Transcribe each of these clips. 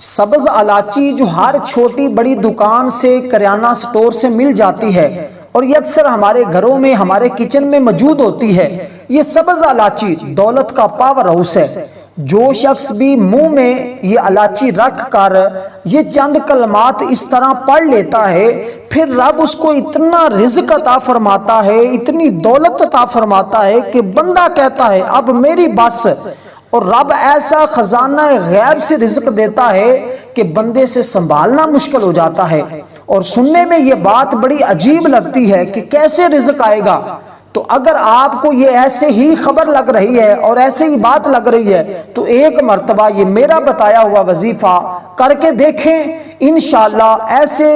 سبز الائچی جو ہر چھوٹی بڑی دکان سے کریانہ سٹور سے مل جاتی ہے اور یہ اکثر ہمارے گھروں میں ہمارے کچن میں موجود ہوتی ہے۔ یہ سبز الائچی دولت کا پاور ہاؤس ہے۔ جو شخص بھی منہ میں یہ الائچی رکھ کر یہ چند کلمات اس طرح پڑھ لیتا ہے، پھر رب اس کو اتنا رزق عطا فرماتا ہے، اتنی دولت عطا فرماتا ہے کہ بندہ کہتا ہے اب میری بس۔ اور رب ایسا خزانہ غیب سے رزق دیتا ہے کہ بندے سے سنبھالنا مشکل ہو جاتا ہے۔ اور سننے میں یہ بات بڑی عجیب لگتی ہے کہ کیسے رزق آئے گا؟ تو اگر آپ کو یہ ایسے ہی خبر لگ رہی ہے اور ایسے ہی بات لگ رہی ہے تو ایک مرتبہ یہ میرا بتایا ہوا وظیفہ کر کے دیکھیں، انشاءاللہ ایسے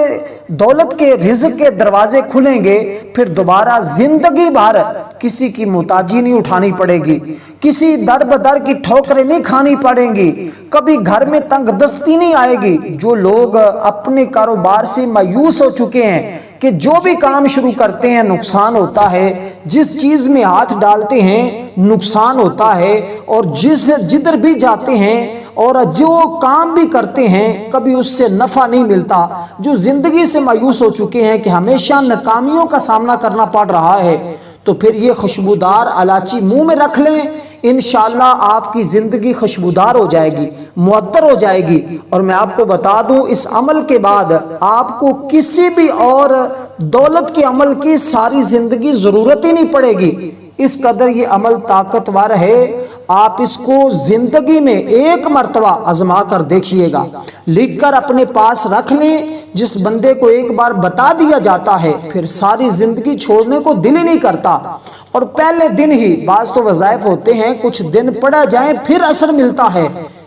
دولت کے رزق کے دروازے کھلیں گے، پھر دوبارہ زندگی بھر کسی کی محتاجی نہیں اٹھانی پڑے گی، کسی در بدر کی ٹھوکریں نہیں کھانی پڑیں گی، کبھی گھر میں تنگ دستی نہیں آئے گی۔ جو لوگ اپنے کاروبار سے مایوس ہو چکے ہیں کہ جو بھی کام شروع کرتے ہیں نقصان ہوتا ہے، جس چیز میں ہاتھ ڈالتے ہیں نقصان ہوتا ہے، اور جدھر بھی جاتے ہیں اور جو کام بھی کرتے ہیں کبھی اس سے نفع نہیں ملتا، جو زندگی سے مایوس ہو چکے ہیں کہ ہمیشہ ناکامیوں کا سامنا کرنا پڑ رہا ہے، تو پھر یہ خوشبودار الائچی منہ میں رکھ لیں، انشاءاللہ آپ کی زندگی خوشبودار ہو جائے گی، معطر ہو جائے گی۔ اور میں آپ کو بتا دوں اس عمل کے بعد آپ کو کسی بھی اور دولت کے عمل کی ساری زندگی ضرورت ہی نہیں پڑے گی، اس قدر یہ عمل طاقتور ہے۔ آپ اس کو زندگی میں ایک مرتبہ آزما کر دیکھیے گا، لکھ کر اپنے پاس رکھ لیں۔ جس بندے کو ایک بار بتا دیا جاتا ہے پھر ساری زندگی چھوڑنے کو دل ہی نہیں کرتا، اور پہلے دن ہی، بعض تو وظائف ہوتے ہیں کچھ دن پڑھا جائیں پھر اثر ملتا ہے،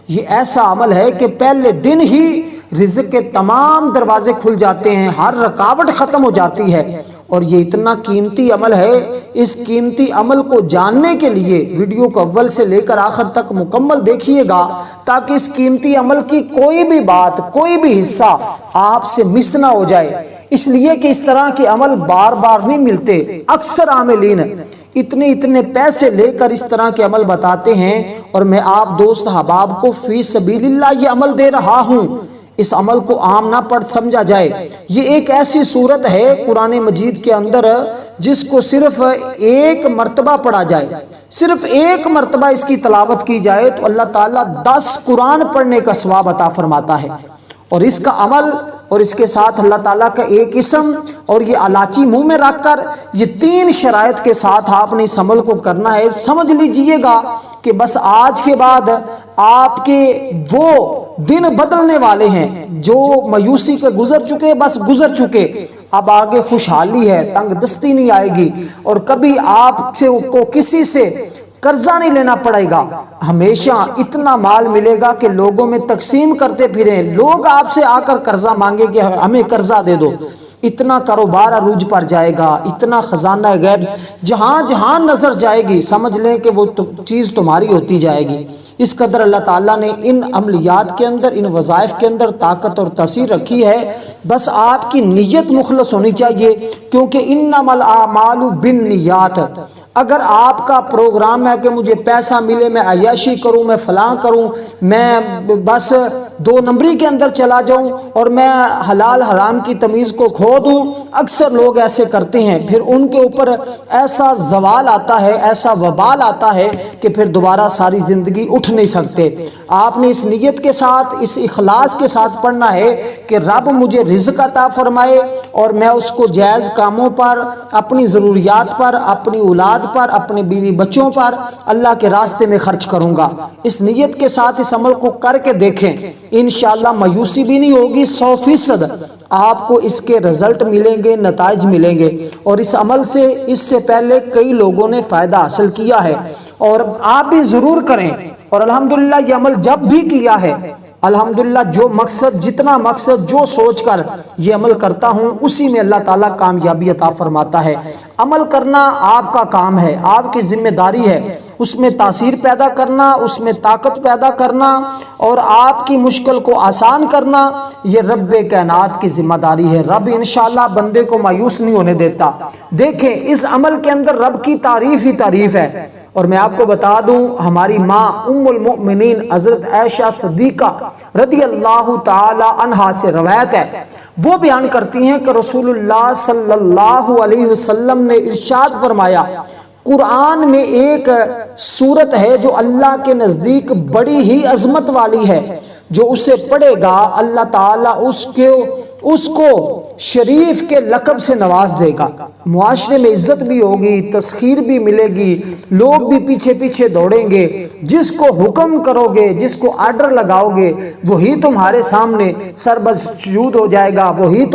یہ ایسا عمل ہے کہ پہلے دن ہی رزق کے تمام دروازے کھل جاتے ہیں، ہر رکاوٹ ختم ہو جاتی ہے۔ اور یہ اتنا قیمتی عمل ہے، اس قیمتی عمل کو جاننے کے لیے ویڈیو کو اول سے لے کر آخر تک مکمل دیکھیے گا، تاکہ اس قیمتی عمل کی کوئی بھی بات، کوئی بھی حصہ آپ سے مس نہ ہو جائے، اس لیے کہ اس طرح کے عمل بار بار نہیں ملتے۔ اکثر عاملین اتنے پیسے لے کر اس طرح کے عمل بتاتے ہیں، اور میں آپ دوست احباب کو فی سبیل اللہ یہ عمل دے رہا ہوں، اس عمل کو عام نہ پڑھ سمجھا جائے۔ یہ ایک ایسی صورت ہے قرآن مجید کے اندر جس کو صرف ایک مرتبہ پڑھا جائے، صرف ایک مرتبہ اس کی تلاوت کی جائے تو اللہ تعالیٰ 10 قرآن پڑھنے کا ثواب عطا فرماتا ہے۔ اور اس کا عمل اور اس کے ساتھ اللہ تعالیٰ کا ایک اسم اور یہ الائچی منہ میں رکھ کر یہ 3 شرائط کے ساتھ آپ نے اس عمل کو کرنا ہے۔ سمجھ لیجئے گا کہ بس آج کے بعد آپ کے وہ دن بدلنے والے ہیں جو مایوسی کے گزر چکے، بس گزر چکے، اب آگے خوشحالی ہے، تنگ دستی نہیں آئے گی، اور کبھی آپ سے کو کسی سے قرضہ نہیں لینا پڑے گا، ہمیشہ اتنا مال ملے گا کہ لوگوں میں تقسیم کرتے پھریں، لوگ آپ سے آ کر قرضہ مانگے کہ ہمیں قرضہ دے دو، اتنا کاروبار عروج پر جائے گا، اتنا خزانہ غیب جہاں جہاں نظر جائے گی سمجھ لیں کہ وہ چیز تمہاری ہوتی جائے گی۔ اس قدر اللہ تعالیٰ نے ان عملیات کے اندر، ان وظائف کے اندر طاقت اور تاثیر رکھی ہے، بس آپ کی نیت مخلص ہونی چاہیے، کیونکہ انما الاعمال بالنیات۔ اگر آپ کا پروگرام ہے کہ مجھے پیسہ ملے، میں عیاشی کروں، میں فلاں کروں، میں بس 2 نمبری کے اندر چلا جاؤں اور میں حلال حرام کی تمیز کو کھو دوں، اکثر لوگ ایسے کرتے ہیں، پھر ان کے اوپر ایسا زوال آتا ہے، ایسا وبال آتا ہے کہ پھر دوبارہ ساری زندگی اٹھ نہیں سکتے۔ آپ نے اس نیت کے ساتھ، اس اخلاص کے ساتھ پڑھنا ہے کہ رب مجھے رزق عطا فرمائے اور میں اس کو جائز کاموں پر، اپنی ضروریات پر، اپنی اولاد پر، اپنے بیوی بچوں پر اللہ کے راستے میں خرچ کروں گا۔ اس نیت کے ساتھ اس عمل کو کر کے دیکھیں، انشاءاللہ مایوسی بھی نہیں ہوگی، 100% آپ کو اس کے رزلٹ ملیں گے، نتائج ملیں گے۔ اور اس عمل سے اس سے پہلے کئی لوگوں نے فائدہ حاصل کیا ہے، اور آپ بھی ضرور کریں۔ اور الحمدللہ یہ عمل جب بھی کیا ہے، الحمدللہ جو مقصد، جتنا مقصد جو سوچ کر یہ عمل کرتا ہوں اسی میں اللہ تعالیٰ کامیابی عطا فرماتا ہے۔ عمل کرنا آپ کا کام ہے، آپ کی ذمہ داری ہے، اس میں تاثیر پیدا کرنا، اس میں طاقت پیدا کرنا اور آپ کی مشکل کو آسان کرنا، یہ رب کائنات کی ذمہ داری ہے۔ رب انشاءاللہ بندے کو مایوس نہیں ہونے دیتا۔ دیکھیں اس عمل کے اندر رب کی تعریف ہی تعریف ہے، اور میں آپ کو بتا دوں ہماری ماں ام المؤمنین حضرت عائشہ صدیقہ رضی اللہ تعالی عنہا سے روایت ہے، وہ بیان کرتی ہیں کہ رسول اللہ صلی اللہ علیہ وسلم نے ارشاد فرمایا، قرآن میں ایک سورت ہے جو اللہ کے نزدیک بڑی ہی عظمت والی ہے، جو اسے پڑھے گا اللہ تعالیٰ اس کو شریف کے لقب سے نواز دے گا، معاشرے میں عزت بھی ہوگی، تسخیر بھی ملے گی، لوگ بھی پیچھے پیچھے دوڑیں گے، جس کو حکم کرو گے، جس کو آرڈر لگاؤ گے، وہی تمہارے سامنے سربسجود ہو جائے گا، وہی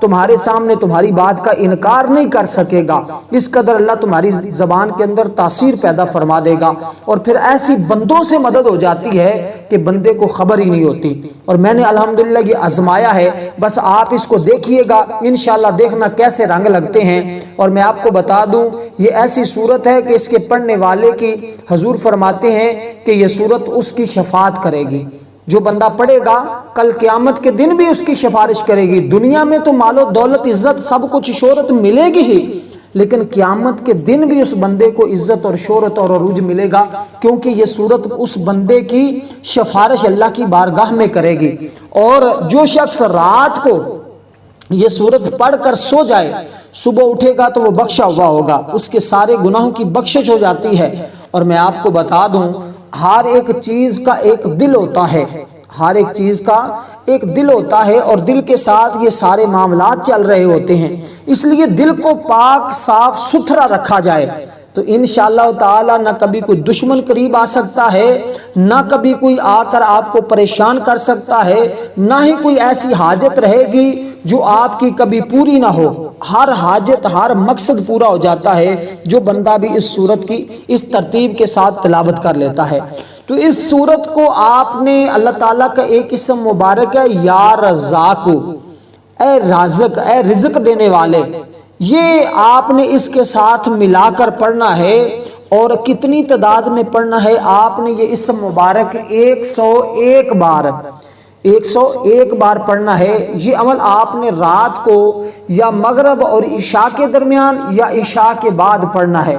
تمہارے سامنے تمہاری بات کا انکار نہیں کر سکے گا، اس قدر اللہ تمہاری زبان کے اندر تاثیر پیدا فرما دے گا۔ اور پھر ایسی بندوں سے مدد ہو جاتی ہے کہ بندے کو خبر ہی نہیں ہوتی، اور میں نے الحمدللہ یہ آزمایا ہے، بس آپ اس کو دیکھیے گا، انشاءاللہ دیکھنا کیسے رنگ لگتے ہیں۔ اور میں آپ کو بتا دوں یہ ایسی صورت ہے کہ اس کے پڑھنے والے کی حضور فرماتے ہیں کہ یہ صورت اس کی شفاعت کرے گی، جو بندہ پڑھے گا کل قیامت کے دن بھی اس کی سفارش کرے گی۔ دنیا میں تو مال و دولت عزت سب کچھ شہرت ملے گی ہی، لیکن قیامت کے دن بھی اس بندے کو عزت اور شہرت اور عروج ملے گا، کیونکہ یہ صورت اس بندے کی سفارش اللہ کی بارگاہ میں کرے گی۔ اور جو شخص رات کو یہ صورت پڑھ کر سو جائے، صبح اٹھے گا تو وہ بخشا ہوا ہوگا، اس کے سارے گناہوں کی بخشش ہو جاتی ہے۔ اور میں آپ کو بتا دوں ہر ایک چیز کا ایک دل ہوتا ہے، ہر ایک چیز کا ایک دل ہوتا ہے، اور دل کے ساتھ یہ سارے معاملات چل رہے ہوتے ہیں، اس لیے دل کو پاک صاف ستھرا رکھا جائے تو انشاءاللہ تعالی نہ کبھی کوئی دشمن قریب آ سکتا ہے، نہ کبھی کوئی آ کر آپ کو پریشان کر سکتا ہے، نہ ہی کوئی ایسی حاجت رہے گی جو آپ کی کبھی پوری نہ ہو۔ ہر حاجت ہر مقصد پورا ہو جاتا ہے جو بندہ بھی اس صورت کی اس ترتیب کے ساتھ تلاوت کر لیتا ہے۔ تو اس صورت کو آپ نے اللہ تعالیٰ کا ایک اسم مبارک ہے یا رزاق، اے رازق، اے رزق دینے والے، یہ آپ نے اس کے ساتھ ملا کر پڑھنا ہے۔ اور کتنی تعداد میں پڑھنا ہے؟ آپ نے یہ اسم مبارک 101 بار پڑھنا ہے۔ یہ عمل آپ نے رات کو یا مغرب اور عشاء کے درمیان یا عشاء کے بعد پڑھنا ہے۔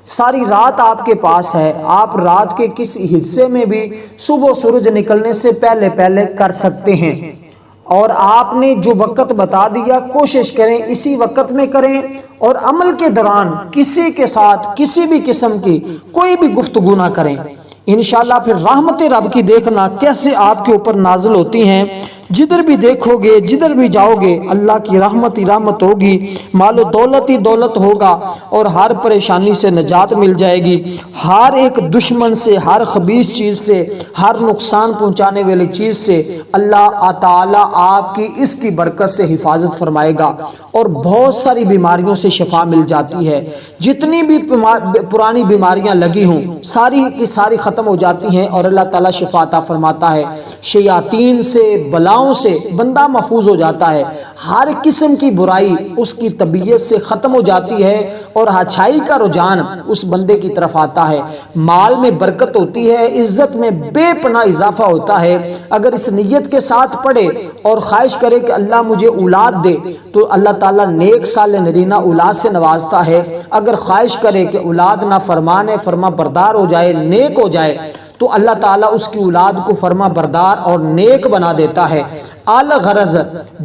ساری رات آپ کے پاس ہے، آپ رات کے کسی حصے میں بھی صبح سورج نکلنے سے پہلے پہلے کر سکتے ہیں۔ اور آپ نے جو وقت بتا دیا کوشش کریں اسی وقت میں کریں، اور عمل کے دوران کسی کے ساتھ کسی بھی قسم کی کوئی بھی گفتگو نہ کریں۔ انشاءاللہ پھر رحمت رب کی دیکھنا کیسے آپ کے اوپر نازل ہوتی ہیں، جدھر بھی دیکھو گے جدھر بھی جاؤ گے اللہ کی رحمت ہی رحمت ہوگی، مال و دولت ہی دولت ہوگا، اور ہر پریشانی سے نجات مل جائے گی، ہر ایک دشمن سے، ہر خبیث چیز سے، ہر نقصان پہنچانے والی چیز سے اللہ تعالیٰ آپ کی اس کی برکت سے حفاظت فرمائے گا، اور بہت ساری بیماریوں سے شفا مل جاتی ہے۔ جتنی بھی پرانی بیماریاں لگی ہوں ساری کی ساری ختم ہو جاتی ہیں، اور اللہ تعالیٰ شفا عطا فرماتا ہے۔ شیاطین سے، بلاؤں سے بندہ محفوظ ہو جاتا ہے، ہر قسم کی برائی اس کی طبیعت سے ختم ہو جاتی ہے، اور اچھائی کا رجحان اس بندے کی طرف آتا ہے، مال میں برکت ہوتی ہے، عزت میں بے پناہ اضافہ ہوتا ہے۔ اگر اس نیت کے ساتھ پڑھے اور خواہش کرے کہ اللہ مجھے اولاد دے تو اللہ تعالیٰ نیک صالح نرینہ اولاد سے نوازتا ہے۔ اگر خواہش کرے کہ اولاد نافرمان ہے، فرما بردار ہو جائے، نیک ہو جائے، تو اللہ تعالیٰ اس کی اولاد کو فرما بردار اور نیک بنا دیتا ہے۔ الغرض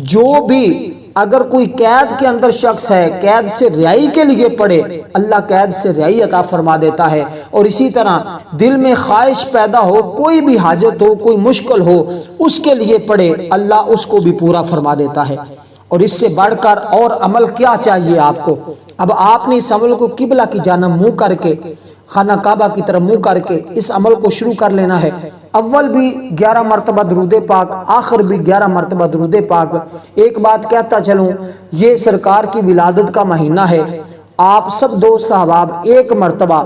جو بھی اگر کوئی قید کے اندر شخص ہے، قید سے رہائی کے لیے پڑھے، اللہ قید سے رہائی عطا فرما دیتا ہے۔ اور اسی طرح دل میں خواہش پیدا ہو، کوئی بھی حاجت ہو، کوئی مشکل ہو، اس کے لیے پڑھے، اللہ اس کو بھی پورا فرما دیتا ہے۔ اور اس سے بڑھ کر اور عمل کیا چاہیے آپ کو؟ اب آپ نے اس عمل کو قبلہ کی جانب منہ کر کے، خانہ کعبہ کی طرف منہ کر کے اس عمل کو شروع کر لینا ہے۔ اول بھی 11 مرتبہ درود پاک، آخر بھی 11 مرتبہ درود پاک۔ ایک بات کہتا چلوں، یہ سرکار کی ولادت کا مہینہ ہے، آپ سب دوست احباب ایک مرتبہ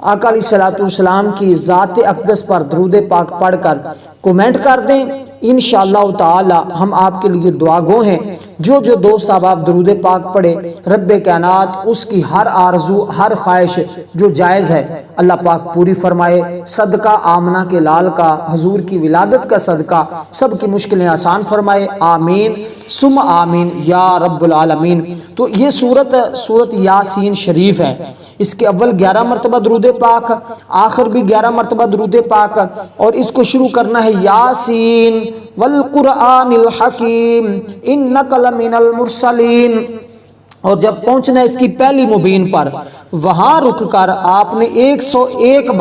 آقا علیہ الصلوۃ والسلام کی ذات اقدس پر درود پاک پڑھ کر کومنٹ کر دیں، انشاءاللہ تعالی ہم آپ کے لیے دعا گو ہیں۔ جو دوست آپ درود پاک پڑھے، رب کائنات اس کی ہر آرزو، ہر خواہش جو جائز ہے اللہ پاک پوری فرمائے۔ صدقہ آمنہ کے لال کا، حضور کی ولادت کا صدقہ سب کی مشکلیں آسان فرمائے، آمین ثم آمین یا رب العالمین۔ تو یہ سورت یاسین شریف ہے، اس کے اول 11 مرتبہ درود پاک، آخر بھی 11 مرتبہ درود پاک، اور اس کو شروع کرنا ہے یاسین والقرآن الحکیم انک لمن المرسلین، اور جب پہنچنا ہے اس کی پہلی مبین پر، وہاں رک کر آپ نے 101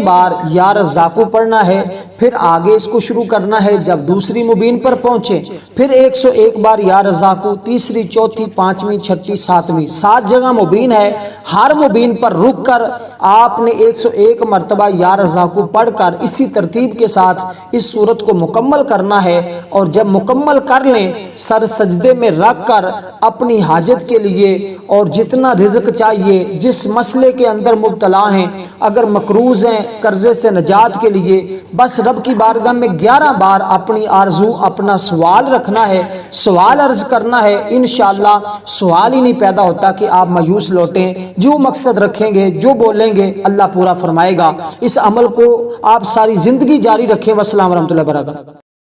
بار یا رزاقو پڑھنا ہے، پھر آگے اس کو شروع کرنا ہے۔ جب دوسری مبین پر پہنچے پھر 101 بار یا رزاقو، تیسری، چوتھی، پانچویں، چھٹی، ساتویں، 7 جگہ مبین ہے۔ ہر مبین پر رک کر آپ نے 101 مرتبہ یا رزاقو پڑھ کر اسی ترتیب کے ساتھ اس سورت کو مکمل کرنا ہے، اور جب مکمل کر لیں سر سجدے میں رکھ کر اپنی حاجت کے لیے اور جتنا رزق چاہیے، جس مسئلے کے اندر مبتلا ہیں، اگر مقروض ہیں، قرضے سے نجات کے لیے، بس رب کی بارگاہ میں 11 بار اپنی آرزو، اپنا سوال رکھنا ہے، سوال عرض کرنا ہے۔ انشاءاللہ سوال ہی نہیں پیدا ہوتا کہ آپ مایوس لوٹیں، جو مقصد رکھیں گے، جو بولیں گے اللہ پورا فرمائے گا۔ اس عمل کو آپ ساری زندگی جاری رکھیں۔ والسلام ورحمۃ اللہ وبرکاتہ۔